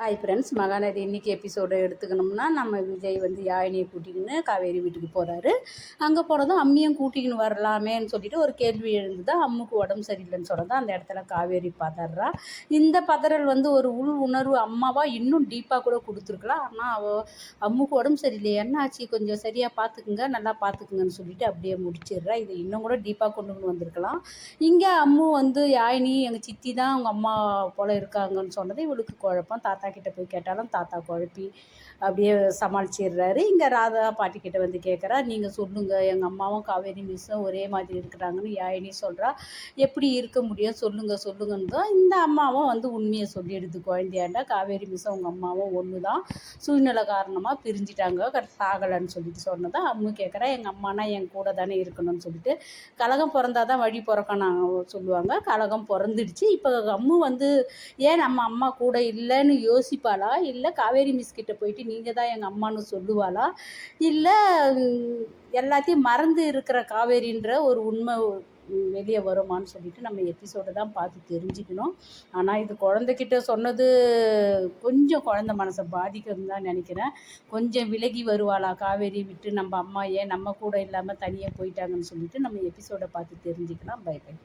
Hi friends, Mahanadi இன்றைக்கி episode எடுத்துக்கணும்னா, நம்ம விஜய் வந்து யாழினியை கூட்டிக்கின்னு காவேரி வீட்டுக்கு போகிறாரு. அங்கே போனதும் அம்மியும் கூட்டிக்கின்னு வரலாமேன்னு சொல்லிட்டு ஒரு கேள்வி எழுந்தது. அம்முக்கு உடம்பு சரியில்லைன்னு சொன்னது. அந்த இடத்துல காவேரி பதறா. இந்த பதறல் வந்து ஒரு உள் உணர்வு அம்மாவாக இன்னும் டீப்பாக கூட கொடுத்துருக்கலாம். ஆனால் அம்முக்கு உடம்பு சரியில்லை, என்ன ஆச்சு, கொஞ்சம் சரியாக பார்த்துக்குங்க, நல்லா பார்த்துக்குங்கன்னு சொல்லிட்டு அப்படியே முடிச்சிடுறா. இது இன்னும் கூட டீப்பாக கொண்டு வந்திருக்கலாம். இங்கே அம்மு வந்து யாழினி எங்கள் சித்தி தான் அவங்க அம்மா போல் இருக்காங்கன்னு சொன்னது இவளுக்கு குழப்பம். தாத்தா கிட்ட போய் கேட்டாலும் தாத்தா குழப்பி அப்படியே சமாளிச்சிடுறாரு. இங்கே ராதா பாட்டி கிட்ட வந்து கேட்குறா, நீங்கள் சொல்லுங்கள், எங்கள் அம்மாவும் காவேரி மிஸ்ஸும் ஒரே மாதிரி இருக்கிறாங்கன்னு யாழினி சொல்கிறா. எப்படி இருக்க முடியும், சொல்லுங்கன்னு தான் இந்த அம்மாவும் வந்து உண்மையை சொல்லிடுது. குழந்தையாண்டா காவேரி மிஸ்ஸும் அவங்க அம்மாவும் ஒன்று தான், சூழ்நிலை காரணமாக பிரிஞ்சிட்டாங்க, சாகலைன்னு சொல்லிட்டு சொன்னதான் அம்மு கேட்குறா. எங்கள் அம்மானா என் கூட தானே இருக்கணும்னு சொல்லிட்டு, கலகம் பிறந்தாதான் வழி பிறக்கணும் சொல்லுவாங்க. கலகம் பிறந்துடுச்சு. இப்போ அம்மு வந்து ஏன் நம்ம அம்மா கூட இல்லைன்னு யோசிப்பாளா, இல்லை காவேரி மிஸ் கிட்ட போயிட்டு நீங்கள் தான் எங்கள் அம்மான்னு சொல்லுவாளா, இல்லை எல்லாத்தையும் மறந்து இருக்கிற காவேரின்ற ஒரு உண்மை வெளியே வருமானு சொல்லிட்டு நம்ம எபிசோடை தான் பார்த்து தெரிஞ்சுக்கணும். ஆனால் இது குழந்தைகிட்ட சொன்னது கொஞ்சம் குழந்தை மனசை பாதிக்குதுன்னு தான் நினைக்கிறேன். கொஞ்சம் விலகி வருவாளா காவேரி விட்டு, நம்ம அம்மா ஏன் நம்ம கூட இல்லாமல் தனியாக போயிட்டாங்கன்னு சொல்லிட்டு நம்ம எபிசோடை பார்த்து தெரிஞ்சுக்கலாம். Bye by.